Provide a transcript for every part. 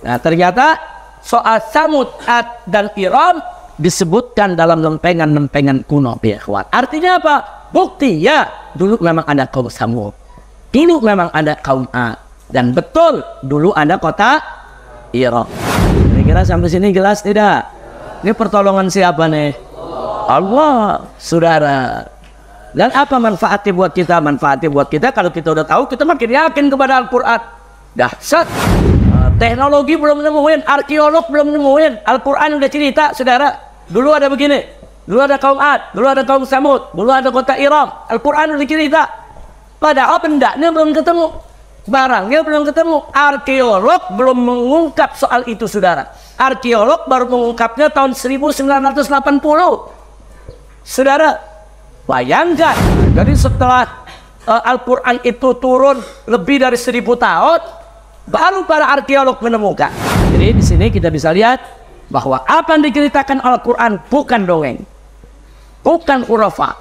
Nah, ternyata soal Samud, Ad, dan Iram disebutkan dalam lempengan-lempengan kuno, ya ikhwan. Artinya apa? Bukti ya, dulu memang ada kaum Samud, dulu memang ada kaum Ad, dan betul dulu ada kota Iram. Kira-kira sampai sini jelas tidak? Ini pertolongan siapa nih? Allah, saudara. Dan apa manfaatnya buat kita? Manfaatnya buat kita kalau kita udah tahu, kita makin yakin kepada Al-Quran. Dahsyat. Teknologi belum nemuin, arkeolog belum nemuin, Al-Quran udah cerita, saudara. Dulu ada begini, dulu ada kaum Ad, dulu ada kaum Samud, dulu ada kota Iram. Al-Quran udah cerita. Padahal bendanya belum ketemu, barangnya belum ketemu. Arkeolog belum mengungkap soal itu, saudara. Arkeolog baru mengungkapnya tahun 1980. Saudara, bayangkan, jadi setelah Al-Quran itu turun lebih dari 1000 tahun, baru para arkeolog menemukan. Jadi di sini kita bisa lihat bahwa apa yang diceritakan Al-Quran bukan dongeng, bukan khurafat,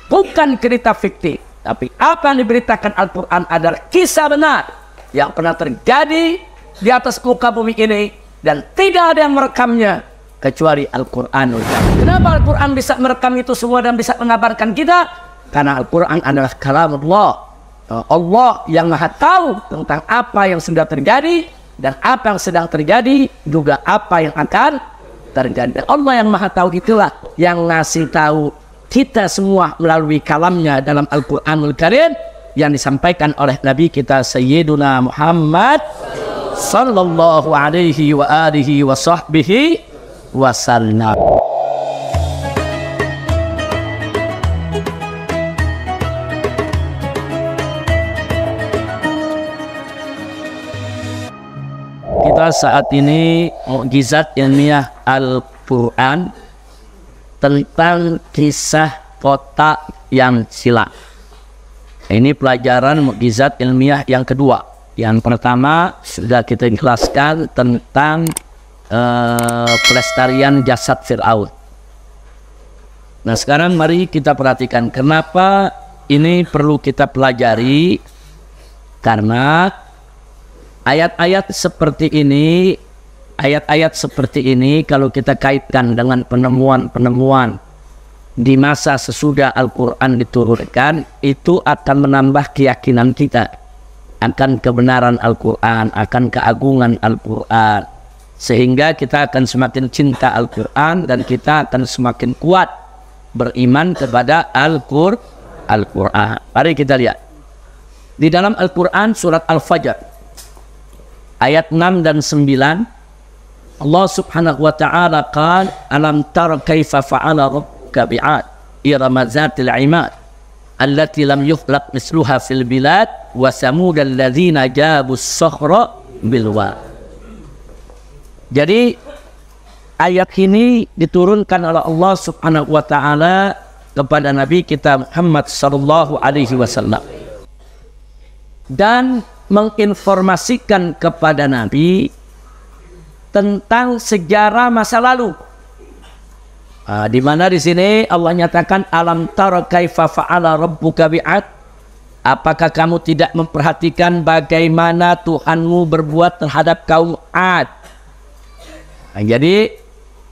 bukan cerita fiktif, tapi apa yang diberitakan Al-Quran adalah kisah benar yang pernah terjadi di atas muka bumi ini, dan tidak ada yang merekamnya kecuali Al-Quranul Karim. Kenapa Al-Quran bisa merekam itu semua dan bisa mengabarkan kita? Karena Al-Quran adalah kalamullah. Allah yang maha tahu tentang apa yang sudah terjadi, dan apa yang sedang terjadi, juga apa yang akan terjadi. Allah yang maha tahu itulah yang ngasih tahu kita semua melalui kalamnya dalam Al-Quranul Karim yang disampaikan oleh Nabi kita Sayyiduna Muhammad sallallahu alaihi wa alihi wa sahbihi wasallam. Kita saat ini mukjizat ilmiah Al-Quran tentang kisah kota yang silang. Ini pelajaran mukjizat ilmiah yang kedua. Yang pertama sudah kita jelaskan tentang pelestarian jasad Fir'aun. Nah, sekarang mari kita perhatikan kenapa ini perlu kita pelajari. Karena ayat-ayat seperti ini kalau kita kaitkan dengan penemuan-penemuan di masa sesudah Al-Quran diturunkan, itu akan menambah keyakinan kita akan kebenaran Al-Quran, akan keagungan Al-Quran, sehingga kita akan semakin cinta Al-Quran dan kita akan semakin kuat beriman kepada Al-Quran. Mari kita lihat di dalam Al-Quran surat Al-Fajr ayat 6 dan 9. Allah subhanahu wa ta'ala qala alam tara kaifa fa'ala rabbuka bi'ad irama zatil imad allati lam yukhlaq misluha fil bilad wa samud alladzina jabus sakhra bil wad. Jadi ayat ini diturunkan oleh Allah subhanahu wa ta'ala kepada Nabi kita Muhammad sallallahu alaihi wasallam dan menginformasikan kepada Nabi tentang sejarah masa lalu. Di mana di sini Allah nyatakan alam tara kaifa fa'ala rabbuka bi'ad. Apakah kamu tidak memperhatikan bagaimana Tuhanmu berbuat terhadap kaum Ad? Jadi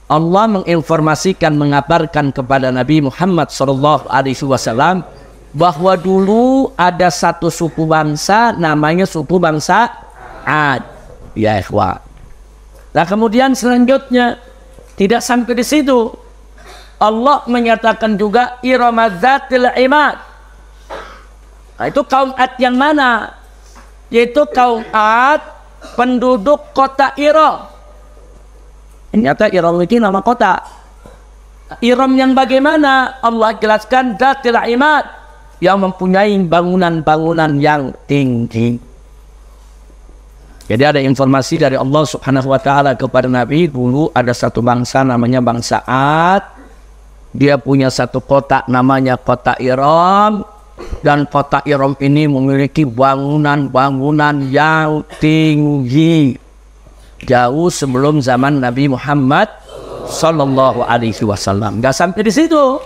Allah menginformasikan, mengabarkan kepada Nabi Muhammad SAW bahwa dulu ada satu suku bangsa namanya suku bangsa Ad. Ya ikhwan. Nah, kemudian selanjutnya tidak sampai di situ. Allah menyatakan juga iramazatil imad. Nah, itu kaum Ad yang mana? Yaitu kaum Ad penduduk kota Iram. Ternyata Iram itu nama kota. Iram yang bagaimana? Allah jelaskan zatil imad, yang mempunyai bangunan-bangunan yang tinggi. Jadi ada informasi dari Allah subhanahu wa ta'ala kepada Nabi, dulu ada satu bangsa namanya bangsa Ad. Dia punya satu kota namanya kota Iram, dan kota Iram ini memiliki bangunan-bangunan yang tinggi jauh sebelum zaman Nabi Muhammad sallallahu alaihi wasallam. Gak sampai di situ.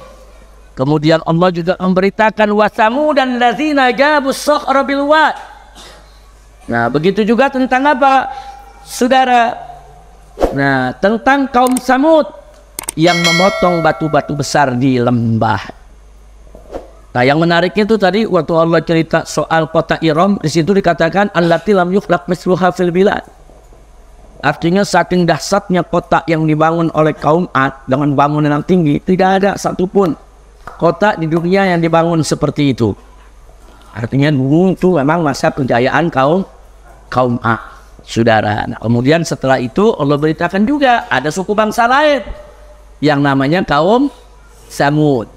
Kemudian Allah juga memberitakan wasamu dan lazina jabus sakhra bil wad. Nah, begitu juga tentang apa? saudara. Nah, tentang kaum Samud yang memotong batu-batu besar di lembah. Nah, yang menarik itu tadi waktu Allah cerita soal kota Iram, di situ dikatakan allati lam yukhlaq misluha fil bilad. Artinya saking dahsyatnya kota yang dibangun oleh kaum Ad dengan bangunan yang tinggi, tidak ada satupun kota di dunia yang dibangun seperti itu. Artinya dulu itu memang masa kejayaan kaum Ad, saudara. Nah, kemudian setelah itu Allah beritakan juga ada suku bangsa lain yang namanya kaum Samud.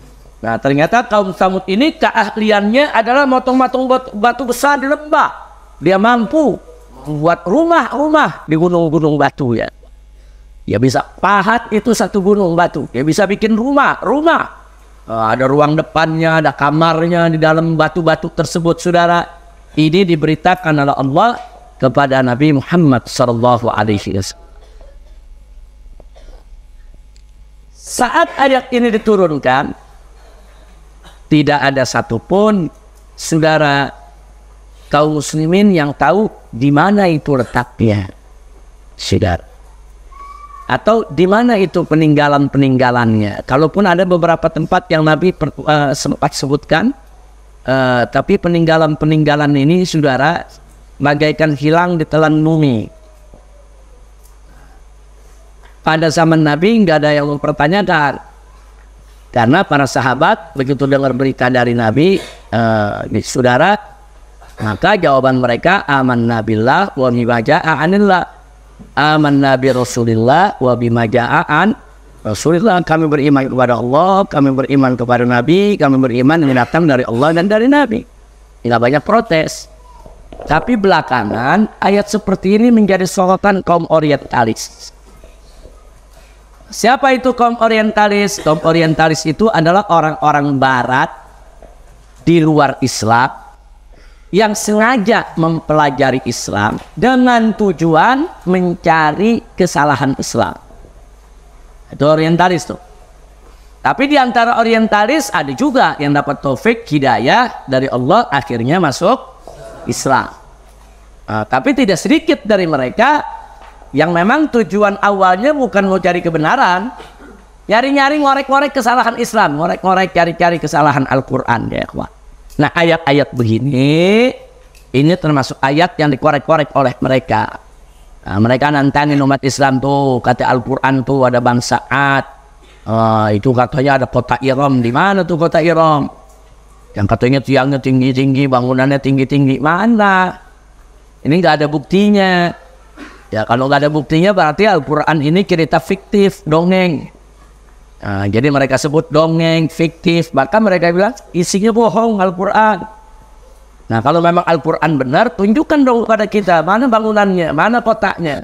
Nah, ternyata kaum Samud ini keahliannya adalah motong-motong batu besar di lembah. Dia mampu membuat rumah-rumah di gunung-gunung batu ya. Dia bisa pahat itu satu gunung batu. Dia bisa bikin rumah. Ada ruang depannya, ada kamarnya di dalam batu-batu tersebut, saudara. Ini diberitakan oleh Allah kepada Nabi Muhammad sallallahu alaihi wasallam. Saat ayat ini diturunkan, tidak ada satupun saudara kaum muslimin yang tahu di mana itu letaknya, saudara. Atau di mana itu peninggalan-peninggalannya. Kalaupun ada beberapa tempat yang Nabi sempat sebutkan, tapi peninggalan-peninggalan ini, saudara, bagaikan hilang di telan bumi. Pada zaman Nabi nggak ada yang mempertanyakan, karena para sahabat begitu dengar berita dari Nabi, saudara, maka jawaban mereka amanna billah wa bima jaa'a anillah. Amanna bi Rasulillah wa bima jaa'a an Rasulillah. Kami beriman kepada Allah, kami beriman kepada Nabi, kami beriman yang datang dari Allah dan dari Nabi. Tidak banyak protes. Tapi belakangan ayat seperti ini menjadi sorotan kaum orientalis. Siapa itu kaum orientalis? Kaum orientalis itu adalah orang-orang barat di luar Islam yang sengaja mempelajari Islam dengan tujuan mencari kesalahan Islam. Itu orientalis tuh. Tapi di antara orientalis ada juga yang dapat taufik hidayah dari Allah, akhirnya masuk Islam. Tapi tidak sedikit dari mereka yang memang tujuan awalnya bukan mau cari kebenaran, nyari-nyari ngorek-ngorek kesalahan Islam, ngorek-ngorek cari-cari kesalahan Al-Quran, ya ikhwan. Nah, ayat-ayat begini, ini termasuk ayat yang dikorek-korek oleh mereka. Nah, mereka nantangin umat Islam tuh, kata Al-Quran tuh ada bangsa Ad. Itu katanya ada kota Iram. Di mana tuh kota Iram? Yang katanya tiangnya tinggi-tinggi, bangunannya tinggi-tinggi. Mana? Ini nggak ada buktinya. Ya, kalau nggak ada buktinya berarti Al-Quran ini cerita fiktif, dongeng. Nah, jadi mereka sebut dongeng, fiktif, bahkan mereka bilang isinya bohong Al-Quran. Nah, kalau memang Al-Quran benar, tunjukkan dong kepada kita mana bangunannya, mana kotaknya.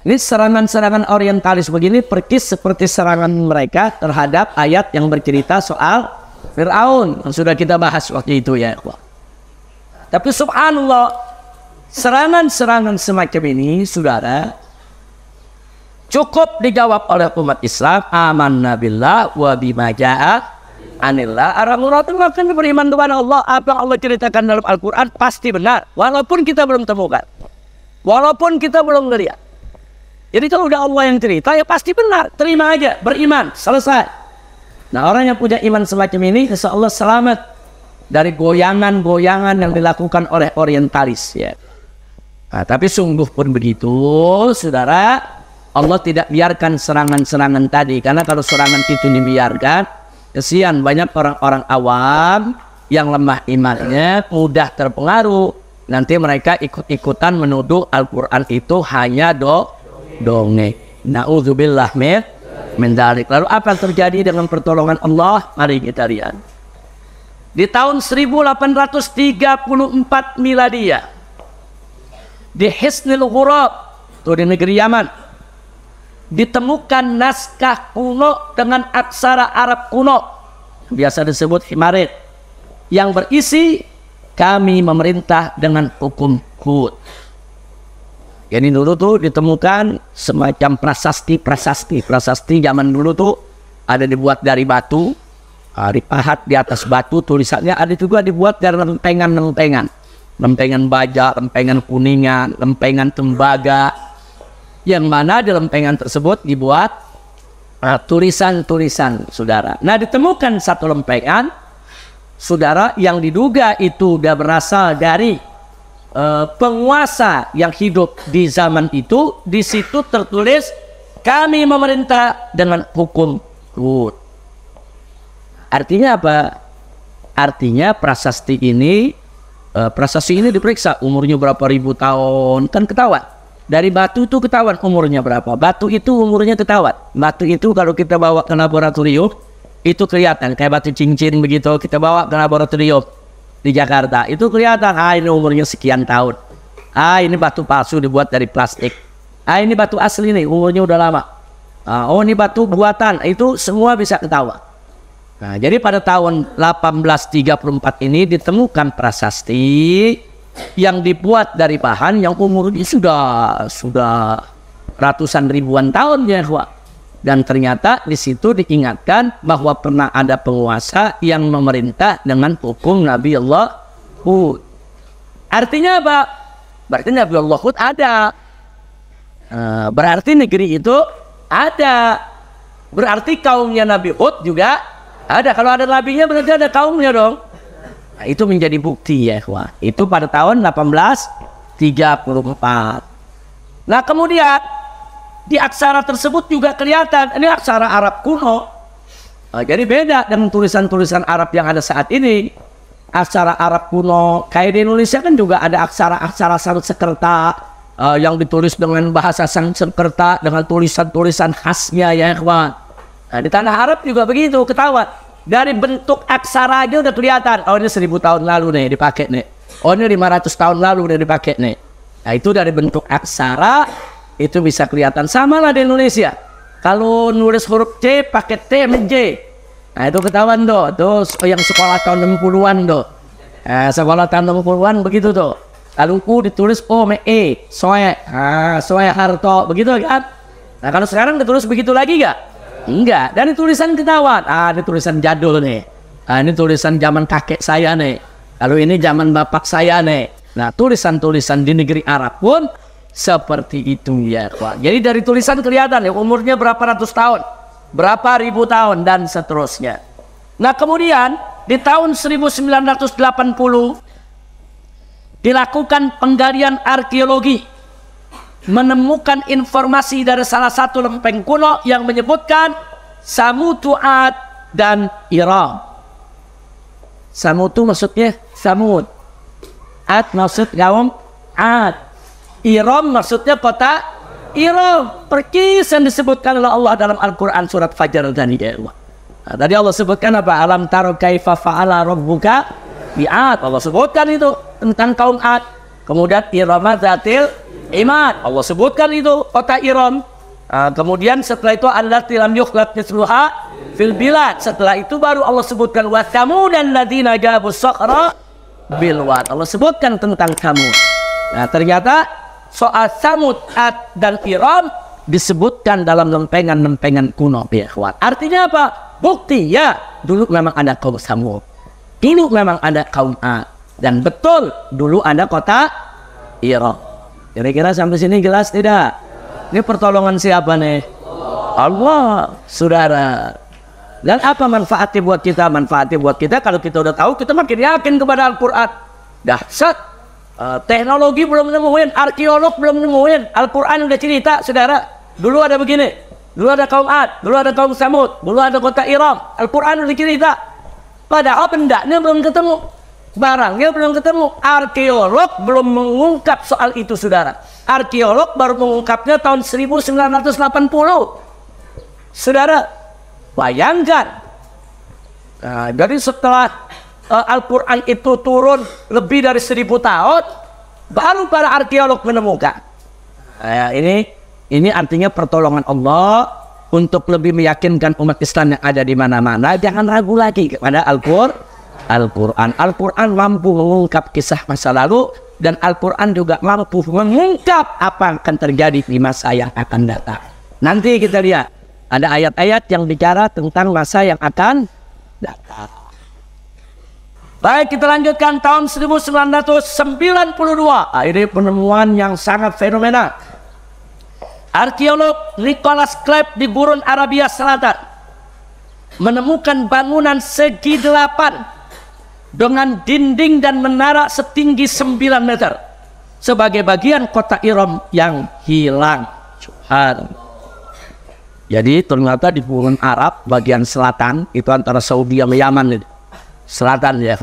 Ini serangan-serangan orientalis begini persis seperti serangan mereka terhadap ayat yang bercerita soal Fir'aun yang sudah kita bahas waktu itu ya. Tapi subhanallah, serangan-serangan semacam ini, saudara, cukup dijawab oleh umat Islam, amanna billah wa bima jaa'a anillah. Orang-orang itu akan beriman kepada Allah. Apa yang Allah ceritakan dalam Al-Quran pasti benar, walaupun kita belum temukan, walaupun kita belum melihat. Jadi kalau udah Allah yang cerita, ya pasti benar, terima aja, beriman, selesai. Nah, orang yang punya iman semacam ini, insya Allah selamat dari goyangan-goyangan yang dilakukan oleh orientalis ya. Nah, tapi sungguh pun begitu, saudara, Allah tidak biarkan serangan-serangan tadi, karena kalau serangan itu dibiarkan, kesian banyak orang-orang awam yang lemah imannya, mudah terpengaruh. Nanti mereka ikut-ikutan menuduh Al-Quran itu hanya dongeng. Na'udzubillah min dzalik. Lalu apa yang terjadi dengan pertolongan Allah? Mari kita lihat. Di tahun 1834 Miladiyah, di Hisnul Ghurab, itu di negeri Yaman, ditemukan naskah kuno dengan aksara Arab kuno, biasa disebut Himarit, yang berisi kami memerintah dengan hukum Hud. Jadi dulu tuh ditemukan semacam prasasti zaman dulu tuh ada dibuat dari batu, dipahat di atas batu, tulisannya ada juga dibuat dari lempengan. lempengan baja, lempengan kuningan, lempengan tembaga, yang mana di lempengan tersebut dibuat tulisan-tulisan, saudara. Nah, ditemukan satu lempengan, saudara, yang diduga itu sudah berasal dari penguasa yang hidup di zaman itu. Di situ tertulis, kami memerintah dengan hukum Hud. Artinya apa? Artinya prasasti ini diperiksa umurnya berapa ribu tahun, kan ketahuan. Dari batu itu ketahuan umurnya berapa. Batu itu umurnya ketahuan. Batu itu kalau kita bawa ke laboratorium itu kelihatan, kayak batu cincin begitu. Kita bawa ke laboratorium di Jakarta itu kelihatan, ini umurnya sekian tahun. Ini batu palsu dibuat dari plastik. Ini batu asli nih, umurnya udah lama. Ini batu buatan, itu semua bisa ketahuan. Nah, jadi pada tahun 1834 ini ditemukan prasasti yang dibuat dari bahan yang umurnya sudah ratusan ribuan tahun ya, dan ternyata di situ diingatkan bahwa pernah ada penguasa yang memerintah dengan hukum Nabi Allah Hud. Artinya apa? Berarti Nabi Allah Hud ada. Berarti negeri itu ada. Berarti kaumnya Nabi Hud juga ada. Kalau ada nabinya berarti ada kaumnya dong. Nah, itu menjadi bukti ya, itu pada tahun 1834. Nah, kemudian di aksara tersebut juga kelihatan ini aksara Arab kuno. Jadi beda dengan tulisan-tulisan Arab yang ada saat ini. Aksara Arab kuno kayak di Indonesia kan juga ada aksara-aksara Sanskerta yang ditulis dengan bahasa Sanskerta dengan tulisan-tulisan khasnya ya, Nah, di tanah Arab juga begitu, ketahuan. Dari bentuk aksara aja udah kelihatan. Ini 1000 tahun lalu nih dipakai nih. Ini 500 tahun lalu udah dipakai nih. Nah, itu dari bentuk aksara itu bisa kelihatan. Sama lah di Indonesia. Kalau nulis huruf C pakai T sama J. Nah, itu ketahuan tuh. Yang sekolah tahun 60-an tuh. Sekolah tahun 60-an begitu tuh. Lalu U ditulis O sama E. Soe. Soe Harto. Begitu kan? Nah, kalau sekarang ditulis begitu lagi gak? Enggak, dari tulisan ketahuan. Ini tulisan jadul nih. Ini tulisan zaman kakek saya nih. Lalu ini zaman bapak saya nih. Nah, tulisan-tulisan di negeri Arab pun seperti itu ya, Jadi dari tulisan kelihatan ya umurnya berapa ratus tahun, berapa ribu tahun dan seterusnya. Nah, kemudian di tahun 1980 dilakukan penggalian arkeologi, menemukan informasi dari salah satu lempeng kuno yang menyebutkan Samud, Ad dan Iram. Samud itu maksudnya Samud, Ad maksud kaum Ad, Iram maksudnya kota Iram. Persis yang disebutkan oleh Allah dalam Al-Quran surat Fajar tadi. Tadi Allah sebutkan apa? Alam taro kaifa fa'ala rabbuka bi'ad. Allah sebutkan itu tentang kaum Ad. Kemudian Iram Zatil Imad, Allah sebutkan itu kota Iram. Kemudian setelah itu allati lam yukhlaq mithluha fil bilad. Setelah itu baru Allah sebutkan wa tsamudan ladzina jabu sakhra bil wad. Allah sebutkan tentang Samud. Nah, ternyata soal Samud, Ad dan Iram disebutkan dalam lempengan-lempengan kuno, ya, Artinya apa? Bukti ya, dulu memang ada kaum Samud, dulu memang ada kaum Ad, dan betul dulu ada kota Iram. Kira-kira sampai sini jelas tidak? Ini pertolongan siapa nih? Allah, saudara. Dan apa manfaatnya buat kita? Manfaatnya buat kita kalau kita udah tahu, kita makin yakin kepada Al-Quran. Dahsyat. Teknologi belum nemuin, arkeolog belum nemuin, Al-Quran udah cerita, saudara. Dulu ada begini, dulu ada kaum Ad, dulu ada kaum Samud, dulu ada kota Iram. Al-Quran udah cerita. Padahal bendanya belum ketemu, barangnya belum ketemu. Arkeolog belum mengungkap soal itu, saudara. Arkeolog baru mengungkapnya tahun 1980. Saudara, bayangkan. Nah, jadi setelah Al-Quran itu turun lebih dari 1000 tahun, baru para arkeolog menemukan. Ini artinya pertolongan Allah untuk lebih meyakinkan umat Islam yang ada di mana-mana. Jangan ragu lagi kepada Al-Quran. Al-Quran mampu mengungkap kisah masa lalu, dan Al-Quran juga mampu mengungkap apa yang akan terjadi di masa yang akan datang. Nanti kita lihat ada ayat-ayat yang bicara tentang masa yang akan datang. Baik, kita lanjutkan tahun 1992. Ini penemuan yang sangat fenomenal. Arkeolog Nicholas Klepp di Gurun Arabia Selatan menemukan bangunan segi 8 dengan dinding dan menara setinggi 9 meter sebagai bagian kota Iram yang hilang. Jadi ternyata di Gurun Arab bagian selatan, itu antara Saudi sama Yaman selatan ya,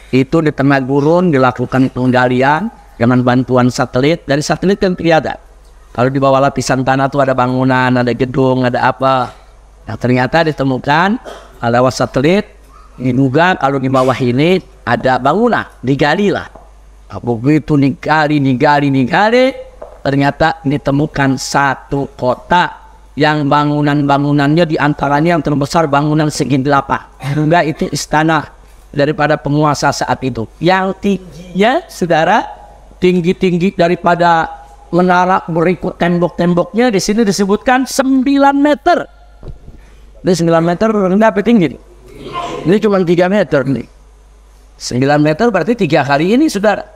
itu di tengah gurun dilakukan penggalian dengan bantuan satelit. Dari satelit kan kelihatan kalau di bawah lapisan tanah itu ada bangunan, ada gedung, ada apa. Nah, ternyata ditemukan lewat satelit diduga kalau di bawah ini ada bangunan, digali lah. Begitu digali, ternyata ditemukan satu kota yang bangunan-bangunannya diantaranya yang terbesar bangunan segi 8. Juga itu istana daripada penguasa saat itu. Yang tingginya, saudara, tinggi-tinggi daripada menara berikut tembok-temboknya di sini disebutkan 9 meter. Ini 9 meter rendah apa tinggi? Ini cuma 3 meter nih. 9 meter berarti 3 kali ini, saudara.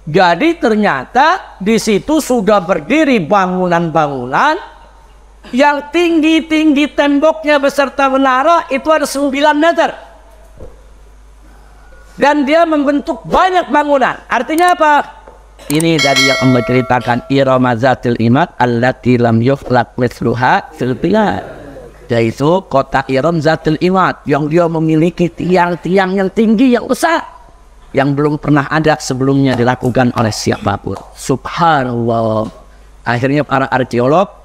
Jadi ternyata di situ sudah berdiri bangunan-bangunan yang tinggi-tinggi temboknya beserta menara itu ada 9 meter. Dan dia membentuk banyak bangunan. Artinya apa? Ini dari yang Allah ceritakan, Irama Zatil Imad allati lam yukhlaq mithluha fil bilad. Yaitu kota Iram Zatil Imad yang dia memiliki tiang-tiang yang tinggi, yang besar, yang belum pernah ada sebelumnya dilakukan oleh siapapun. Subhanallah. Akhirnya para arkeolog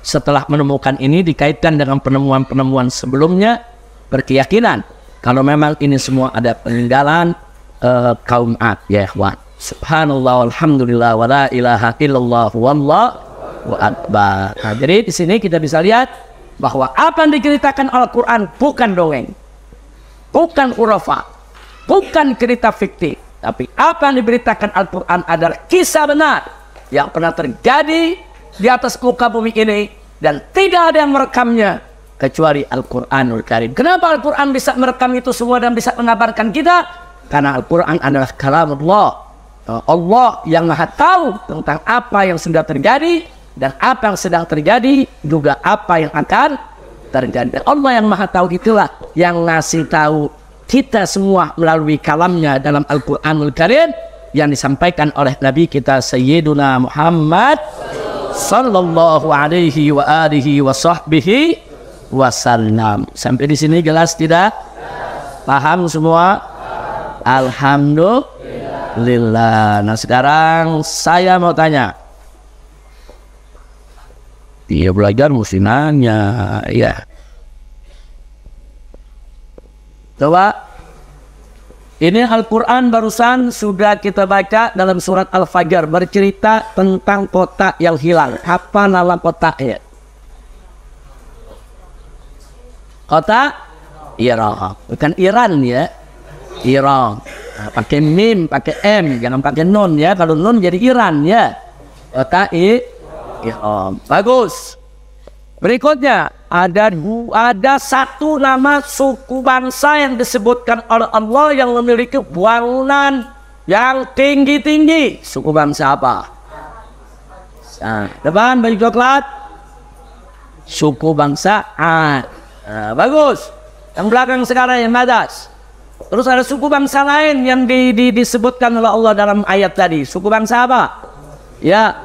setelah menemukan ini dikaitkan dengan penemuan-penemuan sebelumnya, berkeyakinan kalau memang ini semua ada peninggalan kaum Ad, ya ikhwan. Subhanallah, alhamdulillah, wa la ilaha illallah, wallahu akbar. Nah, jadi di sini kita bisa lihat bahwa apa yang diceritakan Al-Quran bukan dongeng, bukan khurafat, bukan cerita fiktif, tapi apa yang diberitakan Al-Quran adalah kisah benar yang pernah terjadi di atas muka bumi ini, dan tidak ada yang merekamnya kecuali Al-Quranul Karim. Kenapa Al-Quran bisa merekam itu semua dan bisa mengabarkan kita? Karena Al-Quran adalah kalamullah, Allah yang maha tahu tentang apa yang sudah terjadi dan apa yang sedang terjadi, juga apa yang akan terjadi. Allah yang maha tahu itulah yang ngasih tahu kita semua melalui kalamnya dalam Al-Quranul Karim yang disampaikan oleh Nabi kita Sayyiduna Muhammad sallallahu alaihi wa alihi wa sahbihi wasallam. Sampai di sini jelas tidak? Paham semua? Alhamdulillah. Nah, sekarang saya mau tanya. Dia belajar mesti nanya, ya. Coba. Ini Al-Quran barusan sudah kita baca dalam surat Al-Fajr, bercerita tentang kota yang hilang. Apa nama kotanya? Kota Iran, bukan Iran ya. Iran. Nah, pakai mim, pakai m, jangan pakai nun ya. Kalau nun jadi Iran ya. Kota Iran. Bagus. Berikutnya ada satu nama suku bangsa yang disebutkan oleh Allah yang memiliki bangunan yang tinggi-tinggi. Suku bangsa apa? Nah, depan baju coklat. Suku bangsa Ad. Nah, bagus. Yang belakang sekarang yang Madas. Terus ada suku bangsa lain yang disebutkan oleh Allah dalam ayat tadi. Suku bangsa apa? Ya,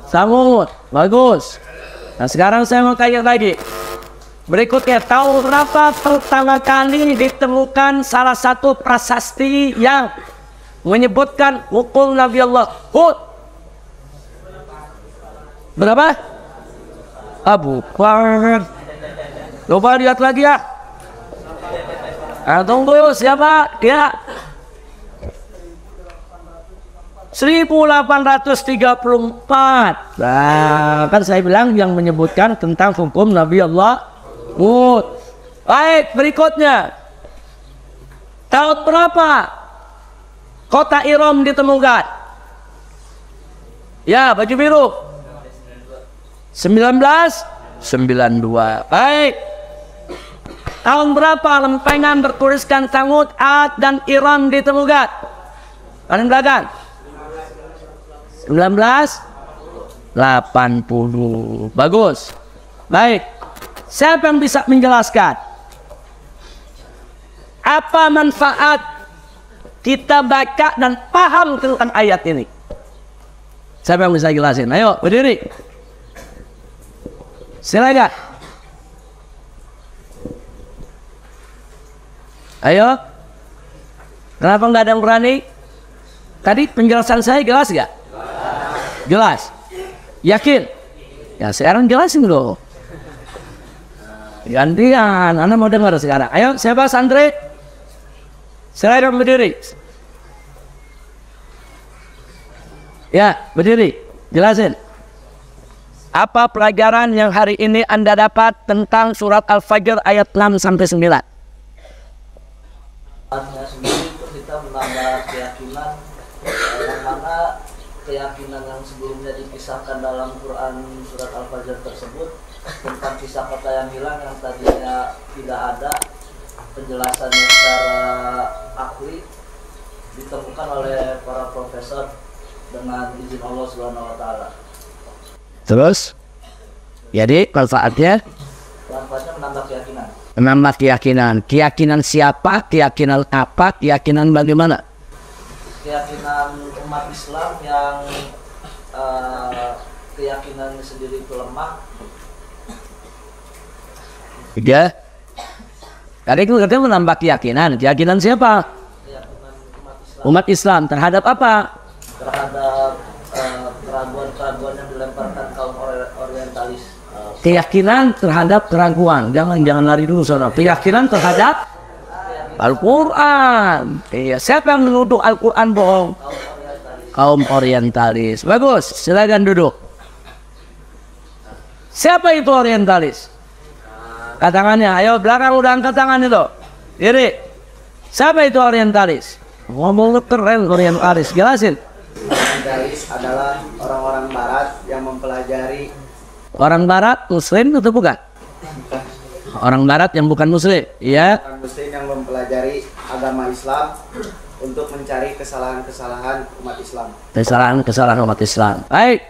Samud. Bagus. Nah, sekarang saya mau tanya lagi. Berikutnya, tahu berapa pertama kali ditemukan salah satu prasasti yang menyebutkan wukul Nabi Allah Hud? Berapa? Abu Bakar. Coba lihat lagi ya. Tunggu, siapa dia? 1834. Nah, kan saya bilang yang menyebutkan tentang hukum Nabi Allah Hud. Baik, berikutnya. Tahun berapa kota Iram ditemukan? Ya, baju biru. 1992. Baik. Tahun berapa lempengan bertuliskan Tsamud, Ad, dan Iram ditemukan? Paling belakang. 1980. Bagus. Baik. Siapa yang bisa menjelaskan apa manfaat kita baca dan paham tentang ayat ini? Siapa yang bisa jelasin? Ayo, berdiri. Silakan. Ayo. Kenapa nggak ada yang berani? Tadi penjelasan saya jelas nggak? Jelas. Yakin? Ya sekarang jelasin dulu. Gantian, Anda mau dengar sekarang. Ayo, siapa santri? Silakan berdiri. Ya, berdiri. Jelasin. Apa pelajaran yang hari ini Anda dapat tentang surat Al-Fajr ayat 6 sampai 9? Sendiri itu kita menambah keyakinan yang mana keyakinan yang sebelumnya dikisahkan dalam Quran surat Al-Fajr tersebut tentang kisah kota yang hilang yang tadinya tidak ada penjelasannya secara akli ditemukan oleh para profesor dengan izin Allah Subhanahu wa taala. Terus? Jadi manfaatnya menambah keyakinan. Menambah keyakinan. Keyakinan siapa? Keyakinan apa? Keyakinan bagaimana? Keyakinan umat Islam yang keyakinannya sendiri itu lemah. Ya. Tadi itu katanya menambah keyakinan. Keyakinan siapa? Keyakinan Umat Islam terhadap apa? Terhadap keraguan-keraguan yang dilemparkan kaum orientalis. Keyakinan terhadap keraguan. Jangan lari dulu saudara. Keyakinan terhadap Al-Quran. Iya, siapa yang menuduh Al-Quran bohong? Kaum orientalis. Bagus, silakan duduk. Siapa itu orientalis? Tangannya, ayo belakang udah angkat tangan itu. Diri. Siapa itu orientalis? Ngomong keren orientalis. Jelasin. Orientalis adalah orang-orang Barat yang mempelajari. Orang Barat Muslim atau bukan? Orang Barat yang bukan Muslim, iya. Orang Muslim yang mempelajari agama Islam untuk mencari kesalahan-kesalahan umat Islam. Kesalahan umat Islam. Baik.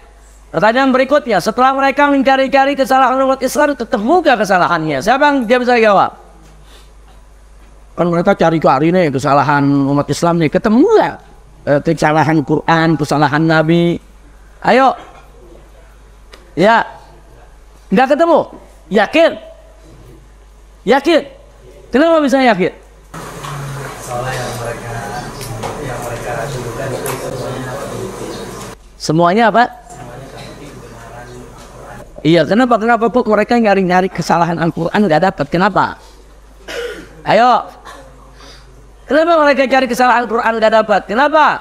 Pertanyaan berikutnya, setelah mereka mencari-cari kesalahan umat Islam, ketemu gak kesalahannya? Siapa yang dia bisa jawab? Kan mereka cari-cari nih kesalahan umat Islam nih, ketemu gak? Kesalahan Quran, kesalahan Nabi. Ayo. Ya. Nggak ketemu? Yakin? Yakin? Kenapa bisa yakin? Soalnya yang mereka tuduhkan itu semuanya apa? Iya, kenapa kok mereka nyari-nyari kesalahan Al-Quran nggak dapat? Kenapa? Ayo. Kenapa mereka cari kesalahan Al-Quran nggak dapat? Kenapa?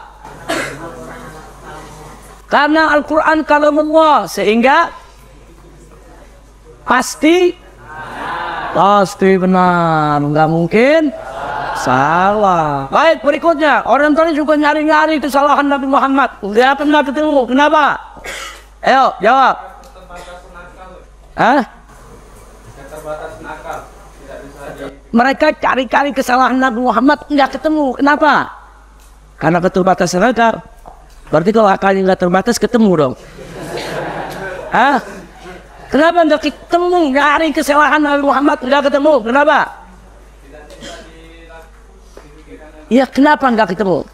Karena Al-Quran kalamullah, sehingga pasti benar, nggak mungkin salah. Baik, berikutnya orang tadi juga nyari-nyari kesalahan Nabi Muhammad, nggak pernah ketemu. Kenapa? Ayo jawab. Mereka cari-cari kesalahan Nabi Muhammad nggak ketemu. Kenapa? Karena keterbatasan akal. Berarti kalau akalnya nggak terbatas, ketemu dong. Kenapa nggak ketemu? Nyari kesalahan Nabi Muhammad nggak ketemu. Kenapa? Iya, kenapa nggak ketemu?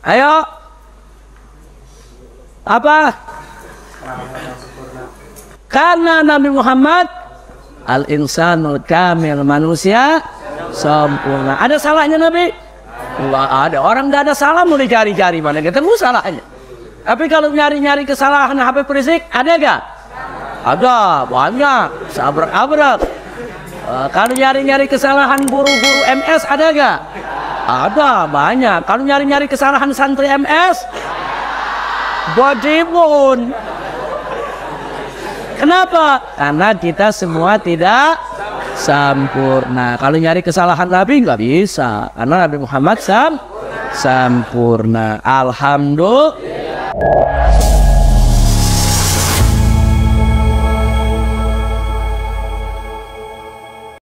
Ayo. Apa? Karena Nabi Muhammad al-insanul kamil, manusia sempurna. Ada salahnya Nabi? Nggak ada. Orang nggak ada salah mau dicari-cari, mana ketemu salahnya. Tapi kalau nyari-nyari kesalahan Habib Rizik, ada gak? Ada, banyak. Sabrak-abrak. Kalau nyari-nyari kesalahan guru-guru MS, ada gak? Ada, banyak. Kalau nyari-nyari kesalahan santri MS, bajibun. Kenapa? Karena kita semua tidak sempurna. Kalau nyari kesalahan Nabi nggak bisa, karena Nabi Muhammad sempurna. Alhamdulillah.